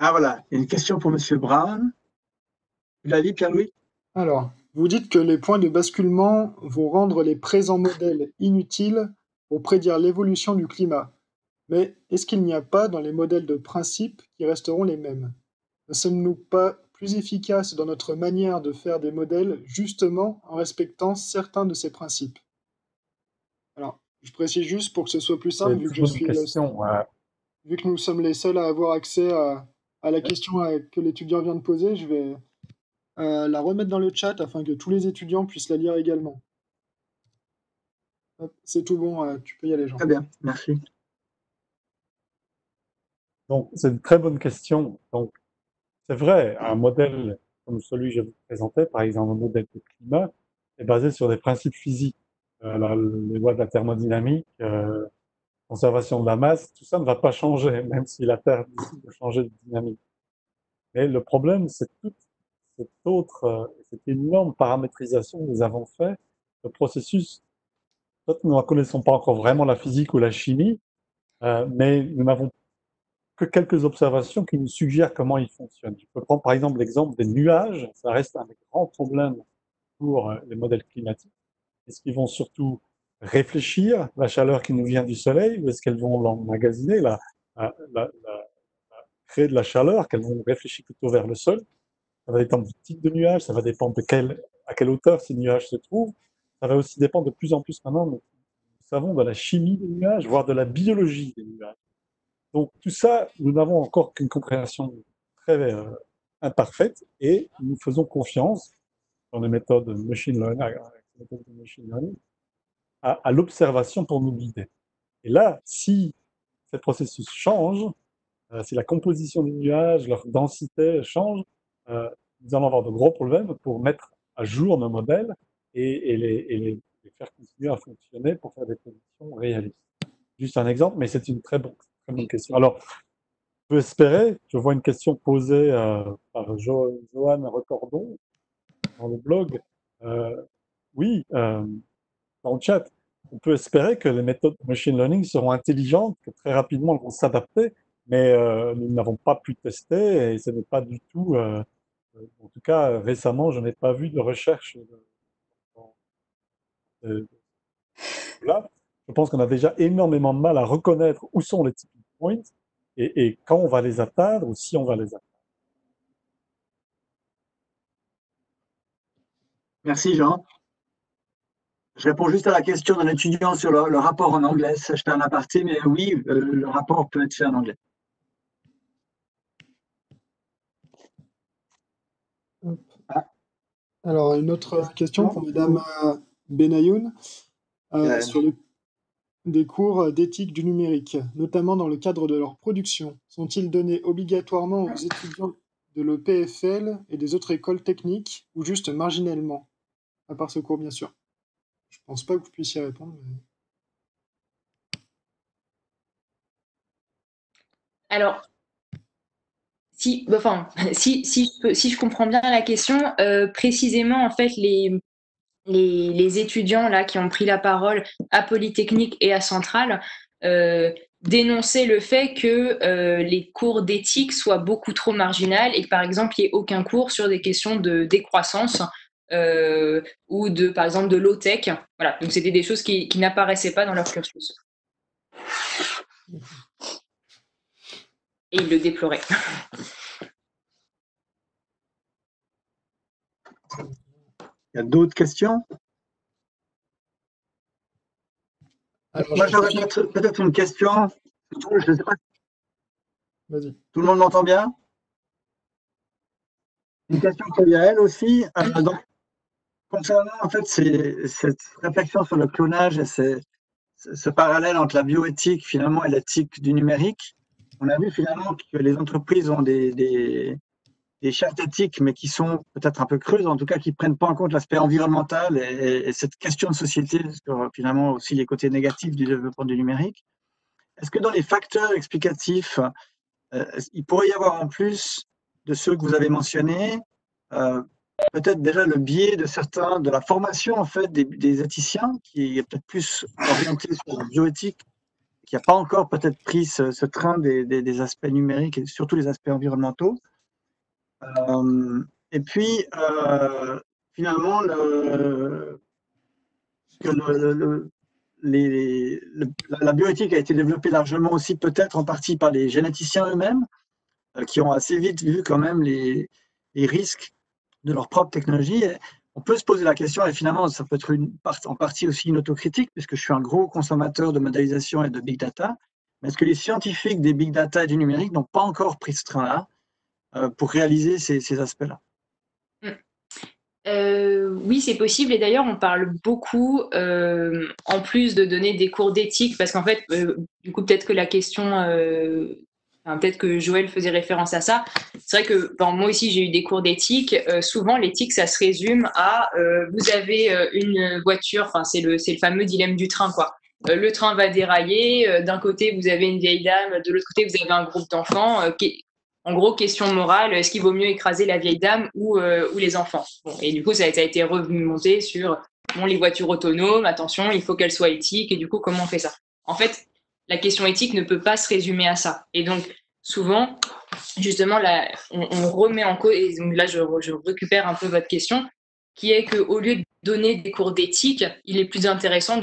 Ah voilà, il y a une question pour Monsieur Brown. Tu l'as dit, Pierre-Louis? Alors, vous dites que les points de basculement vont rendre les présents modèles inutiles pour prédire l'évolution du climat. Mais est-ce qu'il n'y a pas dans les modèles de principe qui resteront les mêmes? Ne sommes-nous pas plus efficaces dans notre manière de faire des modèles justement en respectant certains de ces principes? Alors, je précise juste pour que ce soit plus C'est simple, une très bonne question. vu que nous sommes les seuls à avoir accès à la question que l'étudiant vient de poser, je vais la remettre dans le chat afin que tous les étudiants puissent la lire également. Hop, c'est tout bon, tu peux y aller, Jean. Très bien, merci. Donc, c'est une très bonne question. Donc, c'est vrai, un modèle comme celui que je vous présentais, par exemple, un modèle de climat, est basé sur des principes physiques. Les lois de la thermodynamique, conservation de la masse, tout ça ne va pas changer, même si la Terre décide de changer de dynamique. Mais le problème, c'est toute cette énorme paramétrisation que nous avons fait, le processus. Peut-être nous ne connaissons pas encore vraiment la physique ou la chimie, mais nous n'avons que quelques observations qui nous suggèrent comment ils fonctionnent. Je peux prendre par exemple l'exemple des nuages. Ça reste un des grands problèmes pour les modèles climatiques. Est-ce qu'ils vont surtout réfléchir la chaleur qui nous vient du soleil ou est-ce qu'elles vont l'emmagasiner, créer de la chaleur, qu'elles vont réfléchir plutôt vers le sol? Ça va dépendre du type de nuage, ça va dépendre à quelle hauteur ces nuages se trouvent. Ça va aussi dépendre de plus en plus maintenant, nous savons, de la chimie des nuages, voire de la biologie des nuages. Donc tout ça, nous n'avons encore qu'une compréhension très imparfaite et nous faisons confiance dans les méthodes de machine learning, à l'observation pour nous guider. Et là, si ces processus changent, si la composition des nuages, leur densité change, euh, nous allons avoir de gros problèmes pour mettre à jour nos modèles et les faire continuer à fonctionner pour faire des prédictions réalistes. Juste un exemple, mais c'est une très bonne question. Alors, je peux espérer, je vois une question posée par Johan Recordon dans le blog. Oui, dans le chat, on peut espérer que les méthodes de machine learning seront intelligentes, que très rapidement elles vont s'adapter, mais nous n'avons pas pu tester et ce n'est pas du tout, en tout cas récemment, je n'ai pas vu de recherche là. Je pense qu'on a déjà énormément de mal à reconnaître où sont les tipping points et quand on va les atteindre ou si on va les atteindre. Merci, Jean. Je réponds juste à la question d'un étudiant sur le rapport en anglais. Ça, je fais un aparté, mais oui, le rapport peut être fait en anglais. Ah, Alors, une autre question pour Madame Benayoun sur des cours d'éthique du numérique, notamment dans le cadre de leur production. Sont-ils donnés obligatoirement aux étudiants de l'EPFL et des autres écoles techniques ou juste marginalement? À part ce cours, bien sûr. Je pense pas que vous puissiez répondre. Alors, si je comprends bien la question, précisément, en fait, les étudiants là, qui ont pris la parole à Polytechnique et à Centrale dénonçaient le fait que les cours d'éthique soient beaucoup trop marginales et que, par exemple, il n'y ait aucun cours sur des questions de décroissance ou, par exemple, de low-tech. Voilà, donc c'était des choses qui n'apparaissaient pas dans leur cursus. Et ils le déploraient. il y a d'autres questions? Alors, moi, j'aurais peut-être une question. Je ne sais pas. Vas-y. Tout le monde m'entend bien? Une question pour Yael aussi. Donc, concernant en fait cette réflexion sur le clonage et ce parallèle entre la bioéthique finalement et l'éthique du numérique, on a vu finalement que les entreprises ont des chartes éthiques, mais qui sont peut-être un peu creuses, en tout cas qui ne prennent pas en compte l'aspect environnemental et cette question de société sur finalement aussi les côtés négatifs du développement du numérique. Est-ce que dans les facteurs explicatifs, il pourrait y avoir en plus de ceux que vous avez mentionnés, peut-être déjà le biais de la formation en fait des éthiciens, qui est peut-être plus orienté sur la bioéthique qui n'a pas encore peut-être pris ce train des aspects numériques et surtout les aspects environnementaux. Et puis, finalement, la bioéthique a été développée largement aussi peut-être en partie par les généticiens eux-mêmes, qui ont assez vite vu quand même les risques de leur propre technologie. Et on peut se poser la question, et finalement ça peut être en partie aussi une autocritique, puisque je suis un gros consommateur de modélisation et de big data, mais est-ce que les scientifiques des big data et du numérique n'ont pas encore pris ce train-là pour réaliser ces aspects-là? Oui, c'est possible. Et d'ailleurs, on parle beaucoup, en plus de donner des cours d'éthique, parce qu'en fait, du coup, peut-être que la question, peut-être que Joël faisait référence à ça. C'est vrai que moi aussi, j'ai eu des cours d'éthique. Souvent, l'éthique, ça se résume à vous avez une voiture, c'est le fameux dilemme du train, quoi. Le train va dérailler. D'un côté, vous avez une vieille dame. De l'autre côté, vous avez un groupe d'enfants. En gros, question morale, est-ce qu'il vaut mieux écraser la vieille dame ou les enfants? Et du coup, ça a été remonté sur les voitures autonomes, attention, il faut qu'elles soient éthiques, et du coup, comment on fait ça? En fait, la question éthique ne peut pas se résumer à ça. Et donc, souvent, justement, là, on remet en cause, et donc là, je récupère un peu votre question, qui est qu'au lieu de donner des cours d'éthique, il est plus intéressant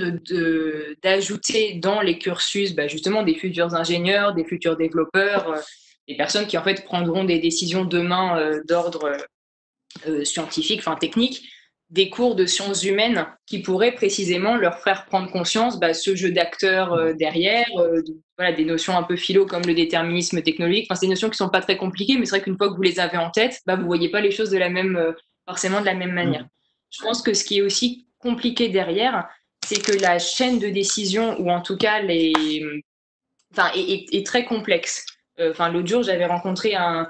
d'ajouter dans les cursus justement des futurs ingénieurs, des futurs développeurs, des personnes qui en fait prendront des décisions demain d'ordre scientifique, technique, des cours de sciences humaines qui pourraient précisément leur faire prendre conscience ce jeu d'acteurs derrière, des notions un peu philo comme le déterminisme technologique. C'est des notions qui ne sont pas très compliquées, mais c'est vrai qu'une fois que vous les avez en tête, vous ne voyez pas les choses forcément de la même manière. Je pense que ce qui est aussi compliqué derrière, c'est que la chaîne de décision, ou en tout cas est très complexe. L'autre jour, j'avais rencontré un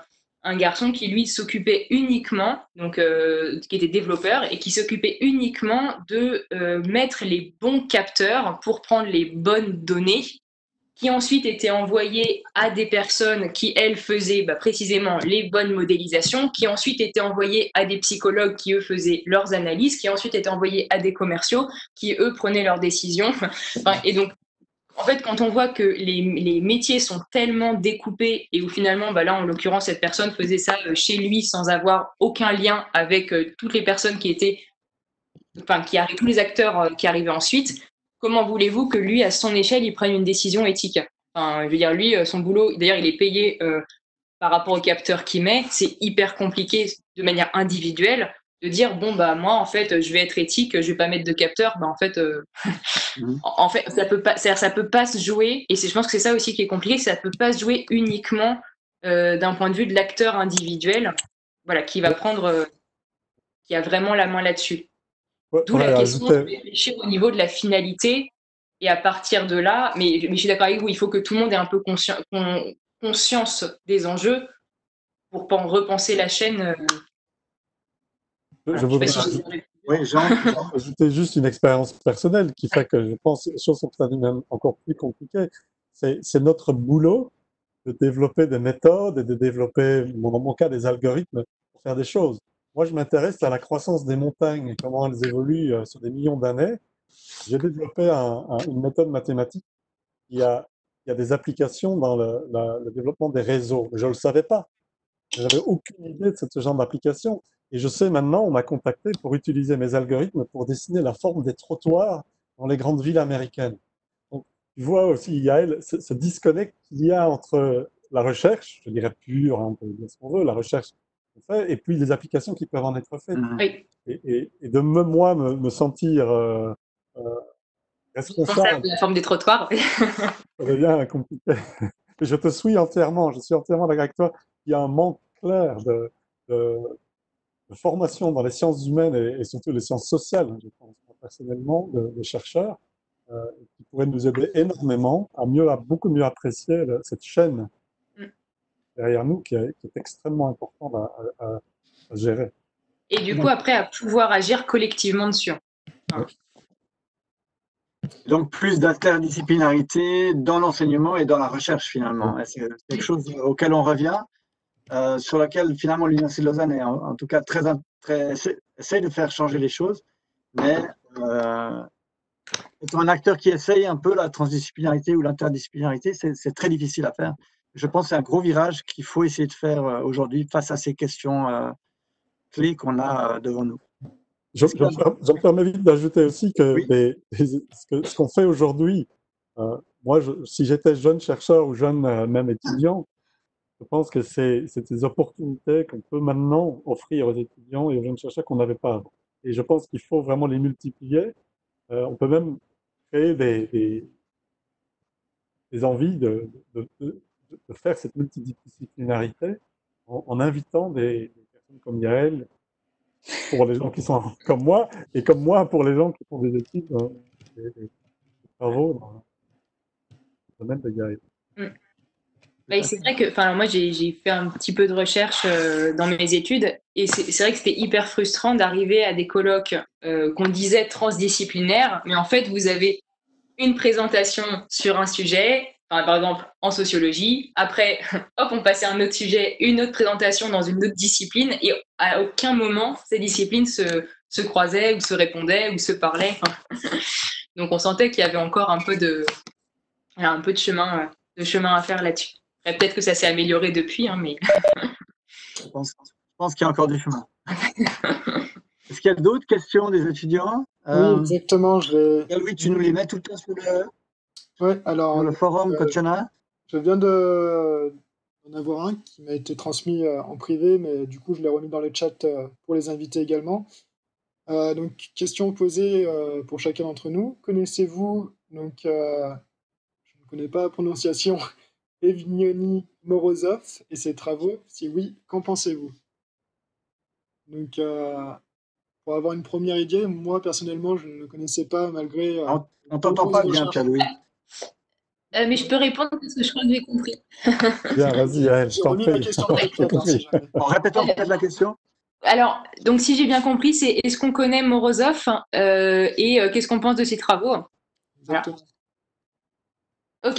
garçon qui, lui, s'occupait uniquement, qui était développeur, et qui s'occupait uniquement de mettre les bons capteurs pour prendre les bonnes données, qui ensuite étaient envoyées à des personnes qui, elles, faisaient précisément les bonnes modélisations, qui ensuite étaient envoyées à des psychologues qui, eux, faisaient leurs analyses, qui ensuite étaient envoyées à des commerciaux qui, eux, prenaient leurs décisions. Et donc, en fait, quand on voit que les métiers sont tellement découpés et où finalement, là, en l'occurrence, cette personne faisait ça chez lui sans avoir aucun lien avec toutes les personnes tous les acteurs qui arrivaient ensuite, comment voulez-vous que lui, à son échelle, il prenne une décision éthique? Je veux dire, lui, son boulot, d'ailleurs, il est payé par rapport au capteur qu'il met. C'est hyper compliqué de manière individuelle de dire moi en fait je vais être éthique, je vais pas mettre de capteur. En fait ça peut pas, ça peut pas se jouer, et je pense que c'est ça aussi qui est compliqué, ça peut pas se jouer uniquement d'un point de vue de l'acteur individuel, qui va prendre qui a vraiment la main là-dessus. D'où la question de réfléchir au niveau de la finalité, et à partir de là, mais je suis d'accord avec vous, il faut que tout le monde ait un peu conscience des enjeux pour repenser la chaîne. Je voudrais ajouter juste une expérience personnelle qui fait que je pense que les choses sont peut-être même encore plus compliquées. C'est notre boulot de développer des méthodes et de développer, dans mon cas, des algorithmes pour faire des choses. Moi, je m'intéresse à la croissance des montagnes et comment elles évoluent sur des millions d'années. J'ai développé une méthode mathématique qui a des applications dans le développement des réseaux. Je ne le savais pas. Je n'avais aucune idée de ce genre d'application. Et je sais maintenant, on m'a contacté pour utiliser mes algorithmes pour dessiner la forme des trottoirs dans les grandes villes américaines. Donc, tu vois aussi, Yael, ce disconnect qu'il y a entre la recherche, je dirais pure, on peut dire ce qu'on veut, la recherche qu'on fait, et puis les applications qui peuvent en être faites. Oui. Et de moi me sentir responsable de la forme des trottoirs. ça devient compliqué. Je te suis entièrement, je suis entièrement d'accord avec toi. Il y a un manque clair de formation dans les sciences humaines et surtout les sciences sociales, je pense personnellement, de chercheurs qui pourraient nous aider énormément à beaucoup mieux apprécier cette chaîne derrière nous qui est extrêmement importante à gérer. Et du coup, après, à pouvoir agir collectivement dessus. Oui. Donc, plus d'interdisciplinarité dans l'enseignement et dans la recherche, finalement. C'est quelque chose auquel on revient, sur lequel, finalement, l'Université de Lausanne est en tout cas essaye de faire changer les choses, mais étant un acteur qui essaye un peu la transdisciplinarité ou l'interdisciplinarité, c'est très difficile à faire. Je pense que c'est un gros virage qu'il faut essayer de faire aujourd'hui face à ces questions clés qu'on a devant nous. Je me permets vite d'ajouter aussi que, Oui. ce qu'on fait aujourd'hui, moi, si j'étais jeune chercheur ou jeune même étudiant, je pense que c'est des opportunités qu'on peut maintenant offrir aux étudiants et aux jeunes chercheurs qu'on n'avait pas avant. Et je pense qu'il faut vraiment les multiplier. On peut même créer des envies de faire cette multidisciplinarité en invitant des personnes comme Yael, pour les gens qui sont comme moi, et comme moi pour les gens qui font des études, des travaux dans le domaine de Yael. Bah, c'est vrai que moi j'ai fait un petit peu de recherche dans mes études et c'est vrai que c'était hyper frustrant d'arriver à des colloques qu'on disait transdisciplinaires, mais en fait vous avez une présentation sur un sujet, par exemple en sociologie, après hop on passait à un autre sujet, une autre présentation dans une autre discipline et à aucun moment ces disciplines se croisaient ou se répondaient ou se parlaient. Donc on sentait qu'il y avait encore un peu de chemin à faire là-dessus. Peut-être que ça s'est amélioré depuis, hein, mais... Je pense qu'il y a encore du chemin. Est-ce qu'il y a d'autres questions des étudiants? Oui, exactement. Oui, tu nous les mets tout le temps sur le forum quand il y en a? Je viens d'en avoir un qui m'a été transmis en privé, mais du coup, je l'ai remis dans le chat pour les inviter également. Donc, question posée pour chacun d'entre nous. Connaissez-vous, donc, je ne connais pas la prononciation, Evgeny Morozov et ses travaux? Si oui, qu'en pensez-vous? Donc, pour avoir une première idée, moi, personnellement, je ne le connaissais pas, malgré... on t'entend pas bien, Pierre-Louis. Mais je peux répondre parce que je crois que j'ai compris. Bien, vas-y, Yael, je J'ai t'en remis ma prie. question dans le chat, si jamais. En répétant peut-être la question. Alors, donc si j'ai bien compris, c'est est-ce qu'on connaît Morozov et qu'est-ce qu'on pense de ses travaux? Exactement. Ok.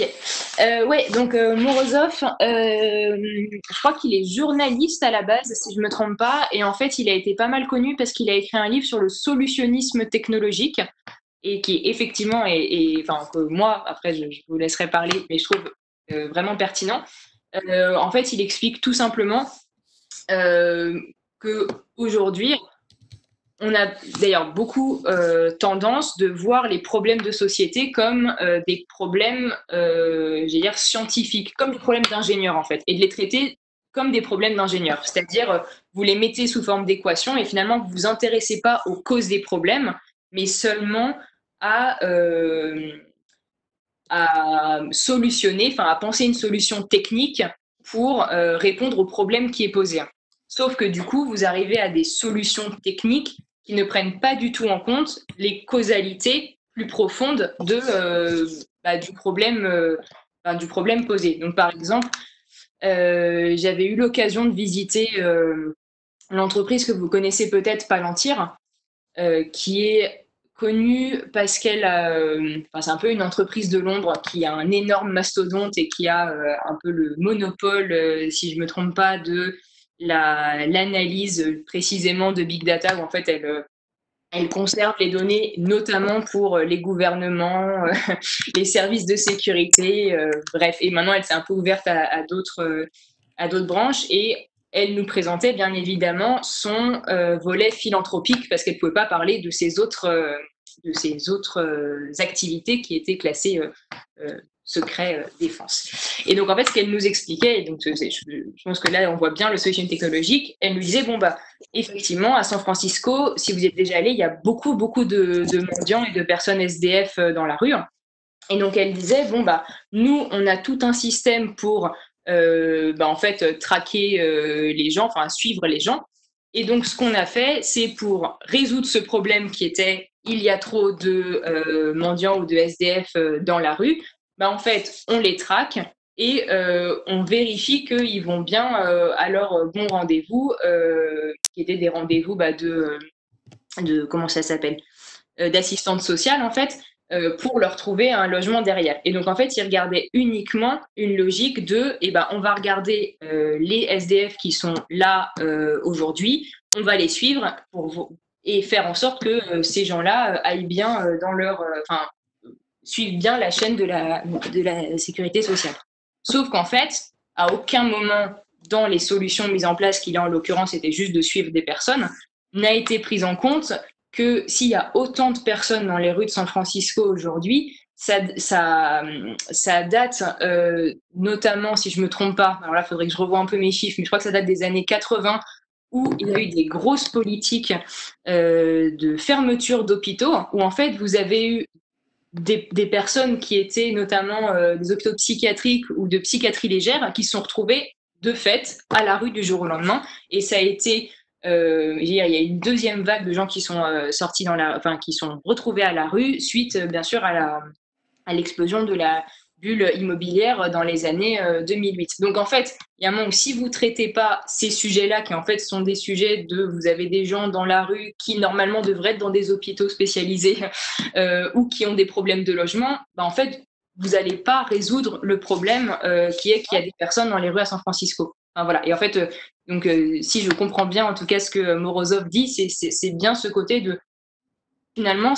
Ouais, donc Morozov, je crois qu'il est journaliste à la base, si je me trompe pas, et en fait, il a été pas mal connu parce qu'il a écrit un livre sur le solutionnisme technologique, et qui effectivement enfin, que moi, après, je vous laisserai parler, mais je trouve vraiment pertinent. En fait, il explique tout simplement que aujourd'hui, on a d'ailleurs beaucoup tendance de voir les problèmes de société comme des problèmes, j'allais dire, scientifiques, comme des problèmes d'ingénieurs en fait, et de les traiter comme des problèmes d'ingénieurs. C'est-à-dire, vous les mettez sous forme d'équations et finalement, vous ne vous intéressez pas aux causes des problèmes, mais seulement à solutionner, enfin à penser une solution technique pour répondre au problème qui est posé. Sauf que du coup, vous arrivez à des solutions techniques qui ne prennent pas du tout en compte les causalités plus profondes du problème posé. Donc par exemple, j'avais eu l'occasion de visiter l'entreprise que vous connaissez peut-être, Palantir, qui est connue parce qu'elle a, c'est un peu une entreprise de Londres qui a un énorme mastodonte et qui a un peu le monopole, si je ne me trompe pas, de l'analyse précisément de big data, où en fait elle conserve les données notamment pour les gouvernements, les services de sécurité, bref. Et maintenant, elle s'est un peu ouverte à d'autres branches et elle nous présentait bien évidemment son volet philanthropique parce qu'elle ne pouvait pas parler de ses autres activités qui étaient classées secret défense. Et donc en fait ce qu'elle nous expliquait, et donc je pense que là on voit bien le solution technologique, elle nous disait effectivement à San Francisco, si vous y êtes déjà allé, il y a beaucoup de mendiants et de personnes SDF dans la rue. Et donc elle disait nous on a tout un système pour en fait traquer les gens, enfin suivre les gens. Et donc ce qu'on a fait, c'est pour résoudre ce problème qui était il y a trop de mendiants ou de SDF dans la rue, en fait on les traque et on vérifie qu'ils vont bien à leur bon rendez-vous, qui étaient des rendez-vous de comment ça s'appelle, d'assistante sociale en fait, pour leur trouver un logement derrière. Et donc, en fait, ils regardaient uniquement une logique de, on va regarder les SDF qui sont là aujourd'hui, on va les suivre et faire en sorte que ces gens-là aillent bien dans leur... suivent bien la chaîne de la sécurité sociale. Sauf qu'en fait, à aucun moment dans les solutions mises en place, qui là en l'occurrence était juste de suivre des personnes, n'a été prise en compte que s'il y a autant de personnes dans les rues de San Francisco aujourd'hui, ça date notamment, si je me trompe pas, alors là il faudrait que je revoie un peu mes chiffres, mais je crois que ça date des années 80, où il y a eu des grosses politiques de fermeture d'hôpitaux, où en fait vous avez eu des personnes qui étaient notamment des hôpitaux psychiatriques ou de psychiatrie légère qui se sont retrouvées de fait à la rue du jour au lendemain. Et ça a été, il y a une deuxième vague de gens qui sont sortis qui sont retrouvés à la rue suite, bien sûr, à l'explosion de la bulle immobilière dans les années 2008. Donc en fait, il y a un moment où si vous ne traitez pas ces sujets-là, qui en fait sont des sujets vous avez des gens dans la rue qui normalement devraient être dans des hôpitaux spécialisés ou qui ont des problèmes de logement, en fait, vous n'allez pas résoudre le problème qui est qu'il y a des personnes dans les rues à San Francisco. Enfin, voilà. Et en fait, si je comprends bien en tout cas ce que Morozov dit, c'est bien ce côté de finalement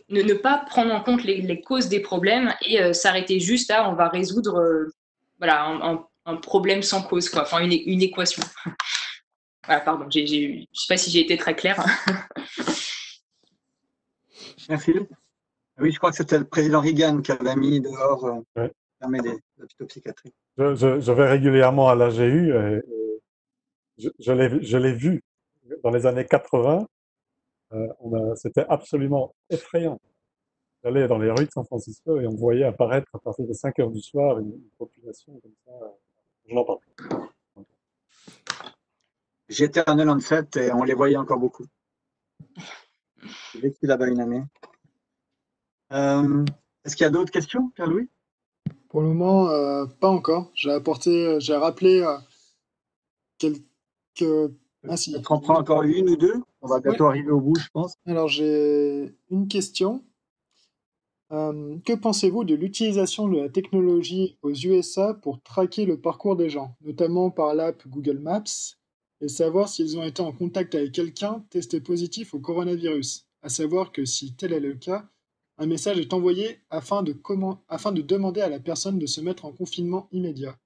ne pas prendre en compte les causes des problèmes et s'arrêter juste à on va résoudre un problème sans cause, quoi. Enfin une équation. Voilà, pardon, je sais pas si j'ai été très claire. Merci. Oui, je crois que c'était le président Reagan qui avait mis dehors fermer les hôpitaux psychiatriques. Je vais régulièrement à l'AGU et je l'ai vu dans les années 80. C'était absolument effrayant. J'allais dans les rues de San Francisco et on voyait apparaître à partir de 5 heures du soir une population comme ça. Je n'en parle plus. J'étais en 97 et on les voyait encore beaucoup. J'ai vécu là-bas une année. Est-ce qu'il y a d'autres questions, Pierre-Louis? Pour le moment, pas encore. J'ai rappelé quelques... Ah si. On prend encore une ou deux. On va bientôt arriver au bout, je pense. Alors, j'ai une question. Que pensez-vous de l'utilisation de la technologie aux USA pour traquer le parcours des gens, notamment par l'app Google Maps, et savoir s'ils ont été en contact avec quelqu'un testé positif au coronavirus? À savoir que si tel est le cas, un message est envoyé afin de demander à la personne de se mettre en confinement immédiat.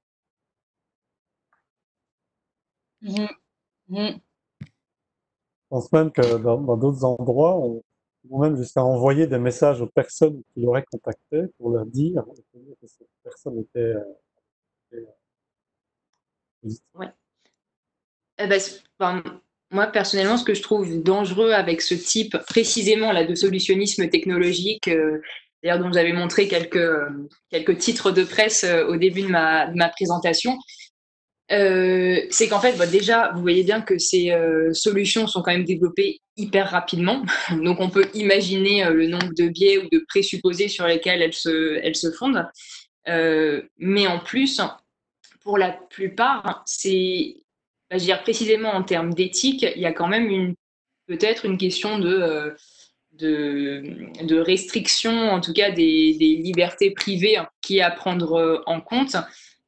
Je pense même que dans d'autres endroits, on vont même jusqu'à envoyer des messages aux personnes qui l'auraient contacté pour leur dire que cette personne était positive. Ouais. Moi, personnellement, ce que je trouve dangereux avec ce type précisément là, de solutionnisme technologique, d'ailleurs dont j'avais montré quelques titres de presse au début de ma présentation, c'est qu'en fait, déjà, vous voyez bien que ces solutions sont quand même développées hyper rapidement. Donc, on peut imaginer le nombre de biais ou de présupposés sur lesquels elles se fondent. Mais en plus, pour la plupart, je veux dire, précisément en termes d'éthique, il y a quand même peut-être une question de restriction, en tout cas des libertés privées qui est à prendre en compte.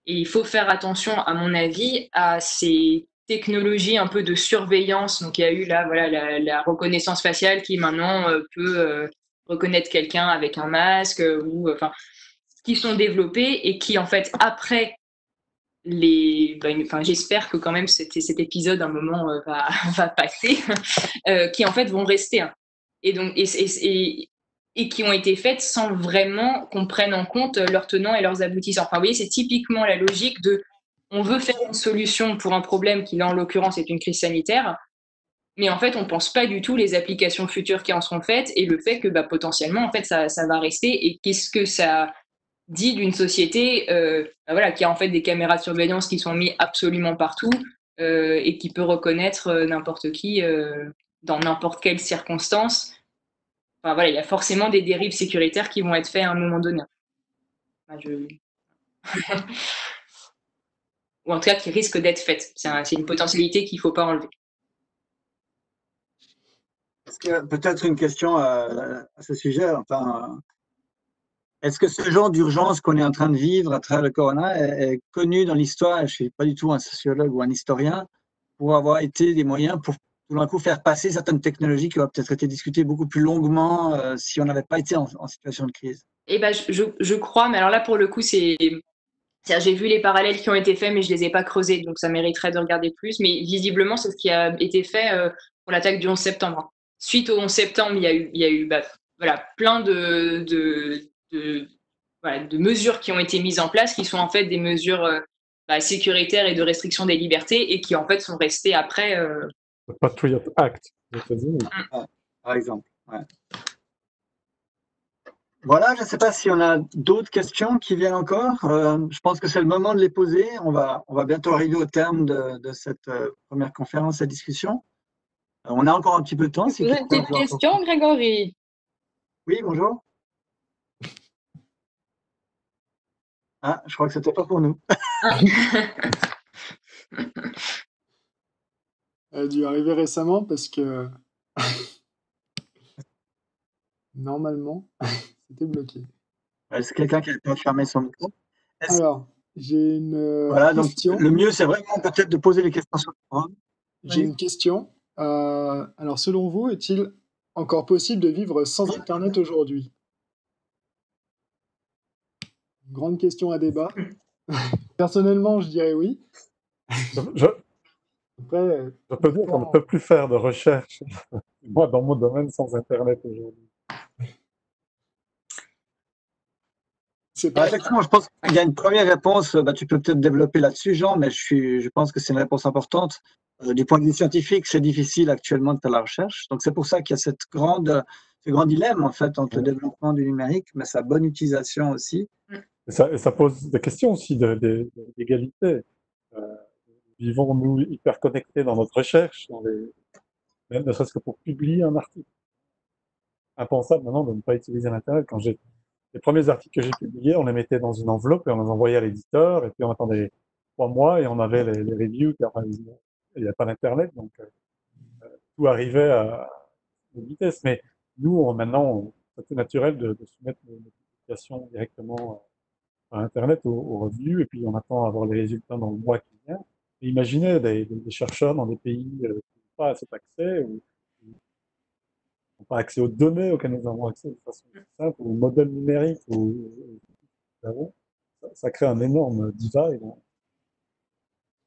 Et il faut faire attention, à mon avis, à ces technologies un peu de surveillance. Donc, il y a eu là, voilà, la reconnaissance faciale qui maintenant peut reconnaître quelqu'un avec un masque qui sont développées et qui, en fait, après j'espère que quand même cet épisode, un moment, va passer, qui, en fait, vont rester. Hein. Et donc, et qui ont été faites sans vraiment qu'on prenne en compte leurs tenants et leurs aboutissants. Enfin, vous voyez, c'est typiquement la logique on veut faire une solution pour un problème qui, là, en l'occurrence, est une crise sanitaire, mais en fait, on ne pense pas du tout les applications futures qui en seront faites et le fait que potentiellement, en fait, ça va rester. Et qu'est-ce que ça dit d'une société qui a en fait des caméras de surveillance qui sont mises absolument partout et qui peut reconnaître n'importe qui dans n'importe quelle circonstance. Enfin, voilà, il y a forcément des dérives sécuritaires qui vont être faites à un moment donné. Ou en tout cas qui risquent d'être faites. C'est une potentialité qu'il ne faut pas enlever. Est-ce qu'il y a peut-être une question à ce sujet? Enfin, est-ce que ce genre d'urgence qu'on est en train de vivre à travers le corona est connu dans l'histoire? Je ne suis pas du tout un sociologue ou un historien, pour avoir été des moyens pour tout d'un coup faire passer certaines technologies qui auraient peut-être été discutées beaucoup plus longuement si on n'avait pas été en situation de crise. Eh ben, je crois, mais alors là, pour le coup, j'ai vu les parallèles qui ont été faits, mais je les ai pas creusés, donc ça mériterait de regarder plus. Mais visiblement, c'est ce qui a été fait pour l'attaque du 11 septembre. Suite au 11 septembre, il y a eu voilà, plein voilà, de mesures qui ont été mises en place, qui sont en fait des mesures sécuritaires et de restriction des libertés, et qui en fait sont restées après. Le Patriot Act aux États-Unis. Par exemple. Ouais. Voilà, je ne sais pas si on a d'autres questions qui viennent encore. Je pense que c'est le moment de les poser. On va bientôt arriver au terme de cette première conférence et discussion. On a encore un petit peu de temps. Vous avez une petite question, Grégory? Oui, bonjour. Ah, je crois que c'était pas pour nous. Elle a dû arriver récemment parce que normalement, c'était bloqué. C'est quelqu'un qui a pas fermé son micro. Alors, j'ai une Voilà, donc question. le mieux, c'est vraiment peut-être de poser les questions sur le forum. J'ai une question. Alors, selon vous, est-il encore possible de vivre sans Internet aujourd'hui? Grande question à débat. Personnellement, je dirais oui. Je Après, peux dire qu'on ne peut plus faire de recherche, moi, dans mon domaine, sans Internet aujourd'hui. c'est pas... Effectivement, je pense qu'il y a une première réponse. Tu peux peut-être développer là-dessus, Jean, mais je pense que c'est une réponse importante. Du point de vue scientifique, c'est difficile actuellement de faire la recherche. Donc, c'est pour ça qu'il y a ce grand dilemme, en fait, entre le développement du numérique, mais sa bonne utilisation aussi. Et ça pose des questions aussi d'égalité. Vivons-nous hyper connectés dans notre recherche, même ne serait-ce que pour publier un article? Impensable maintenant de ne pas utiliser l'Internet. Les premiers articles que j'ai publiés, on les mettait dans une enveloppe et on les envoyait à l'éditeur, et puis on attendait 3 mois et on avait les reviews, car il n'y a pas d'Internet, donc tout arrivait à une vitesse. Mais nous, maintenant, c'est tout naturel de soumettre nos publications directement à Internet, aux reviews, et puis on attend à avoir les résultats dans le mois qui vient. Et imaginez des chercheurs dans des pays qui n'ont pas cet accès, ou n'ont pas accès aux données auxquelles nous avons accès de façon simple, aux modèles numériques, ça crée un énorme divide.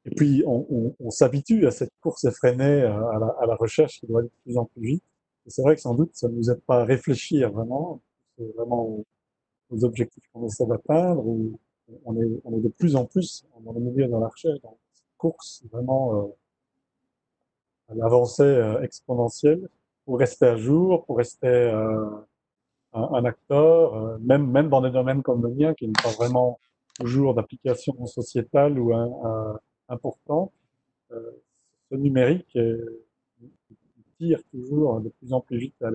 Et puis, on s'habitue à cette course effrénée à la recherche qui doit aller de plus en plus vite. Et c'est vrai que sans doute, ça ne nous aide pas à réfléchir vraiment, aux objectifs qu'on essaie d'atteindre, où on est de plus en plus dans le milieu de la recherche, dans cette course vraiment à l'avancée exponentielle, pour rester à jour, pour rester un acteur, même dans des domaines comme le mien, qui n'est pas vraiment toujours d'application sociétale ou importante. Ce numérique tire toujours de plus en plus vite à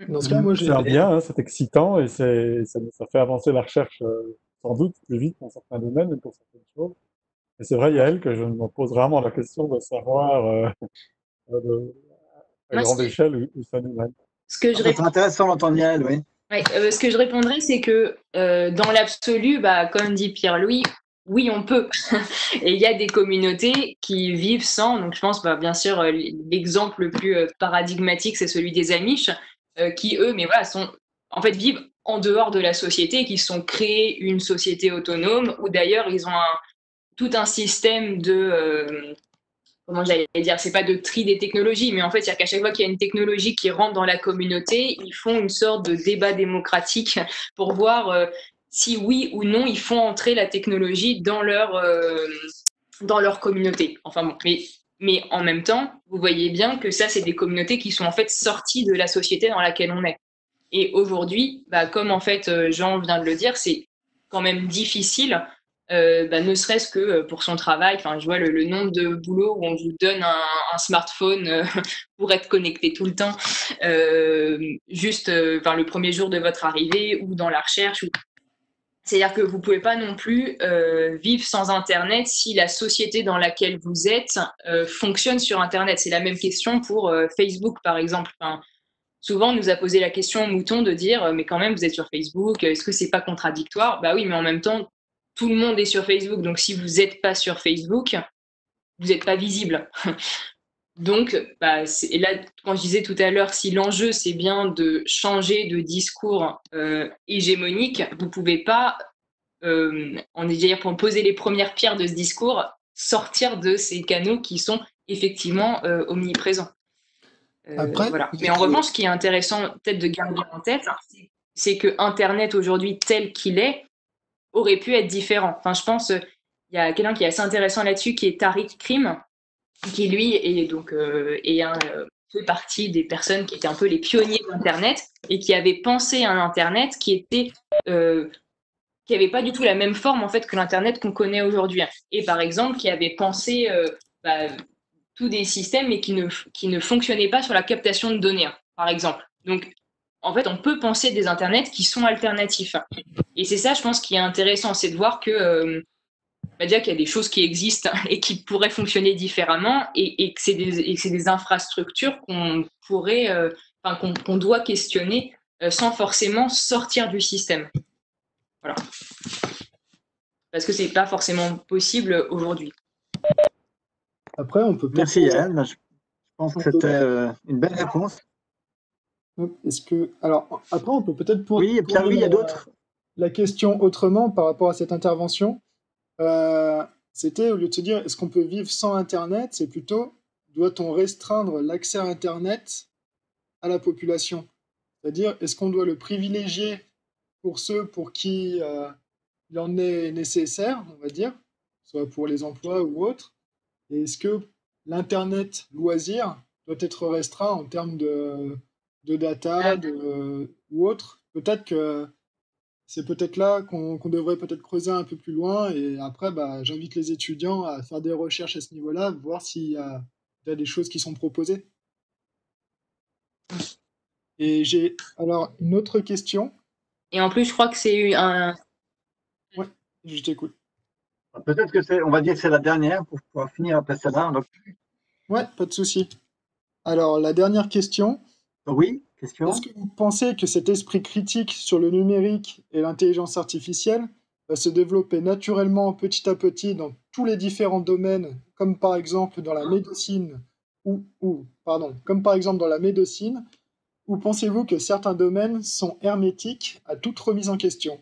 Dans ce cas, moi, j'ai... C'est bien, hein, c'est excitant, et ça fait avancer la recherche sans doute plus vite dans certains domaines et pour certaines choses. Et c'est vrai, Yael, que je me pose vraiment la question de savoir à grande échelle où ça nous mène. C'est intéressant d'entendre Yael, oui. Ce que je répondrais, c'est que dans l'absolu, comme dit Pierre-Louis, oui, on peut. Et il y a des communautés qui vivent sans. Donc, je pense, bien sûr, l'exemple le plus paradigmatique, c'est celui des Amish, qui, eux, en fait, vivent en dehors de la société et qui se sont créés une société autonome, où d'ailleurs, ils ont tout un système de... comment j'allais dire, c'est pas de tri des technologies, mais en fait, c'est-à-dire qu'à chaque fois qu'il y a une technologie qui rentre dans la communauté, ils font une sorte de débat démocratique pour voir si oui ou non ils font entrer la technologie dans leur communauté. Enfin bon, mais en même temps, vous voyez bien que ça, c'est des communautés qui sont en fait sorties de la société dans laquelle on est. Et aujourd'hui, comme en fait Jean vient de le dire, c'est quand même difficile, ne serait-ce que pour son travail. Enfin, je vois le nombre de boulots où on vous donne un smartphone pour être connecté tout le temps, juste le premier jour de votre arrivée ou dans la recherche. C'est-à-dire que vous ne pouvez pas non plus vivre sans Internet si la société dans laquelle vous êtes fonctionne sur Internet. C'est la même question pour Facebook, par exemple. Enfin, souvent, on nous a posé la question, mouton, de dire mais quand même, vous êtes sur Facebook, est-ce que c'est pas contradictoire? Bah oui, mais en même temps, tout le monde est sur Facebook. Donc, si vous n'êtes pas sur Facebook, vous n'êtes pas visible. Donc, et là, quand je disais tout à l'heure, si l'enjeu c'est bien de changer de discours hégémonique, vous pouvez pas, on est dire pour poser les premières pierres de ce discours, sortir de ces canaux qui sont effectivement omniprésents. Après, voilà. Mais en revanche, ce qui est intéressant peut-être de garder en tête, c'est que Internet aujourd'hui tel qu'il est aurait pu être différent. Enfin, je pense, il y a quelqu'un qui est assez intéressant là-dessus, qui est Tariq Krim, qui lui est donc fait partie des personnes qui étaient un peu les pionniers d'Internet et qui avaient pensé un Internet qui avait pas du tout la même forme en fait que l'Internet qu'on connaît aujourd'hui. Et par exemple, qui avait pensé tous des systèmes mais qui ne fonctionnaient pas sur la captation de données, par exemple. Donc, en fait, on peut penser des Internets qui sont alternatifs. Et c'est ça, je pense, qui est intéressant, c'est de voir que déjà qu'il y a des choses qui existent et qui pourraient fonctionner différemment et que c'est des infrastructures qu'on pourrait, qu'on doit questionner sans forcément sortir du système. Voilà. Parce que c'est pas forcément possible aujourd'hui. Après, on peut peut-être. Merci Yann, je pense que c'était une belle réponse. Alors, après, on peut peut-être Oui, Pierre-Louis, il y a d'autres. La question autrement par rapport à cette intervention. C'était, au lieu de se dire est-ce qu'on peut vivre sans Internet, c'est plutôt doit-on restreindre l'accès à Internet à la population? C'est-à-dire, est-ce qu'on doit le privilégier pour ceux pour qui il en est nécessaire, on va dire, soit pour les emplois ou autres, et est-ce que l'Internet loisir doit être restreint en termes de data ou autre? Peut-être que c'est peut-être là qu'on devrait peut-être creuser un peu plus loin, et après, j'invite les étudiants à faire des recherches à ce niveau-là, voir s'il y a des choses qui sont proposées. Et j'ai alors une autre question. Et en plus, je crois que c'est un... Ouais, je t'écoute. Peut-être que on va dire que c'est la dernière pour pouvoir finir après celle-là. Donc... Ouais, pas de souci. Alors, la dernière question. Oui, question. Est-ce que vous pensez que cet esprit critique sur le numérique et l'intelligence artificielle va se développer naturellement petit à petit dans tous les différents domaines, comme par exemple dans la médecine, comme par exemple dans la médecine, ou pensez-vous que certains domaines sont hermétiques à toute remise en question?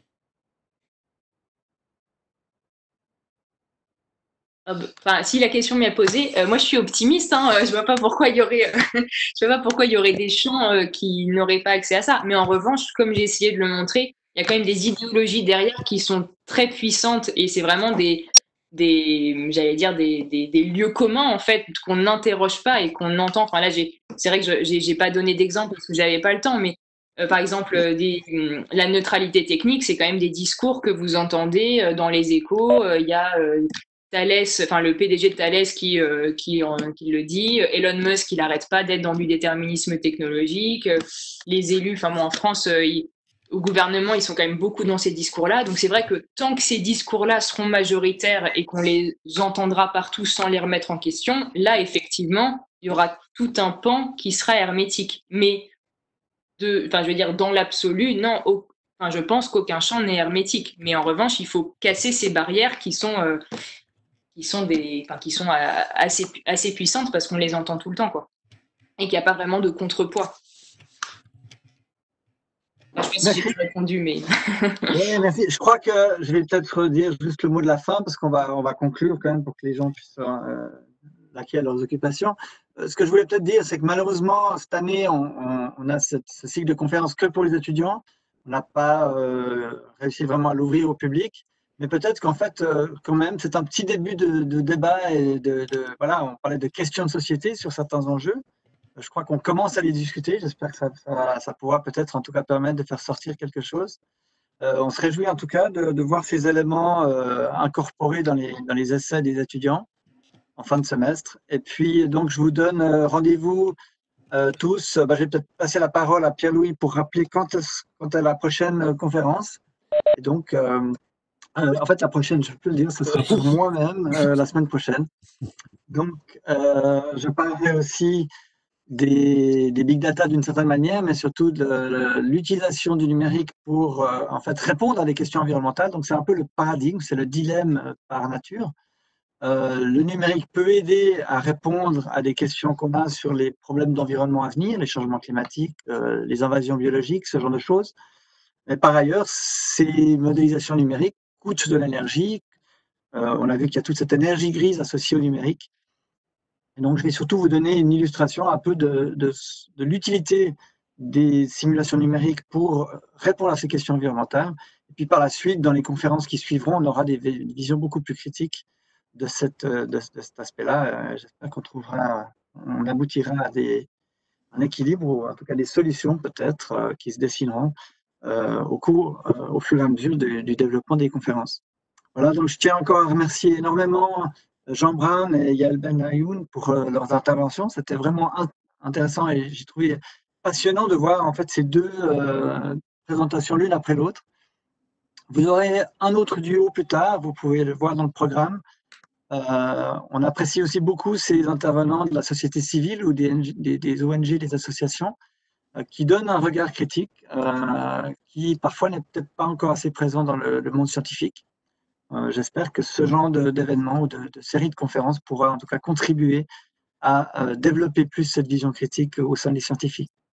Si la question m'est posée, moi je suis optimiste. Je vois pas pourquoi il y aurait, je vois pas pourquoi il y aurait des champs qui n'auraient pas accès à ça. Mais en revanche, comme j'ai essayé de le montrer, il y a quand même des idéologies derrière qui sont très puissantes et c'est vraiment j'allais dire des lieux communs en fait qu'on n'interroge pas et qu'on entend. Enfin là, c'est vrai que j'ai pas donné d'exemple parce que j'avais pas le temps, mais par exemple, la neutralité technique, c'est quand même des discours que vous entendez dans les échos. Il y a Thales, enfin le PDG de Thales qui le dit, Elon Musk il n'arrête pas d'être dans du déterminisme technologique, les élus, enfin moi en France, au gouvernement ils sont quand même beaucoup dans ces discours-là, donc c'est vrai que tant que ces discours-là seront majoritaires et qu'on les entendra partout sans les remettre en question, là effectivement il y aura tout un pan qui sera hermétique, mais je veux dire dans l'absolu, non, je pense qu'aucun champ n'est hermétique, mais en revanche il faut casser ces barrières qui sont assez puissantes parce qu'on les entend tout le temps, quoi. Et qu'il n'y a pas vraiment de contrepoids. Je sais pas si j'ai répondu, mais... Oui, merci. Je crois que je vais peut-être dire juste le mot de la fin parce qu'on va conclure quand même pour que les gens puissent vaquer à leurs occupations. Ce que je voulais peut-être dire, c'est que malheureusement, cette année, on a ce cycle de conférences que pour les étudiants. On n'a pas réussi vraiment à l'ouvrir au public. Mais peut-être qu'en fait, quand même, c'est un petit début de débat et voilà, on parlait de questions de société sur certains enjeux. Je crois qu'on commence à les discuter. J'espère que ça pourra peut-être en tout cas permettre de faire sortir quelque chose. On se réjouit en tout cas de voir ces éléments incorporés dans les essais des étudiants en fin de semestre. Et puis, donc, je vous donne rendez-vous tous. Je vais peut-être passer la parole à Pierre-Louis pour rappeler quand est la prochaine conférence. Et donc, en fait, la prochaine, je peux le dire, ce sera pour moi-même la semaine prochaine. Donc, je parlerai aussi des big data d'une certaine manière, mais surtout de l'utilisation du numérique pour en fait répondre à des questions environnementales. Donc, c'est un peu le paradigme, c'est le dilemme par nature. Le numérique peut aider à répondre à des questions qu'on a sur les problèmes d'environnement à venir, les changements climatiques, les invasions biologiques, ce genre de choses. Mais par ailleurs, ces modélisations numériques coûtent de l'énergie. On a vu qu'il y a toute cette énergie grise associée au numérique. Et donc, je vais surtout vous donner une illustration un peu de l'utilité des simulations numériques pour répondre à ces questions environnementales. Et puis par la suite, dans les conférences qui suivront, on aura des visions beaucoup plus critiques de cet aspect-là. J'espère on aboutira à un équilibre, ou en tout cas des solutions peut-être qui se dessineront au fur et à mesure du développement des conférences. Voilà, donc je tiens encore à remercier énormément Jean Brown et Yael Ben Ayoun pour leurs interventions. C'était vraiment intéressant et j'ai trouvé passionnant de voir en fait ces deux présentations l'une après l'autre. Vous aurez un autre duo plus tard, vous pouvez le voir dans le programme. On apprécie aussi beaucoup ces intervenants de la société civile ou des ONG, des associations, qui donnent un regard critique, qui parfois n'est peut-être pas encore assez présent dans le monde scientifique. J'espère que ce genre d'événement ou de série de conférences pourra en tout cas contribuer à développer plus cette vision critique au sein des scientifiques.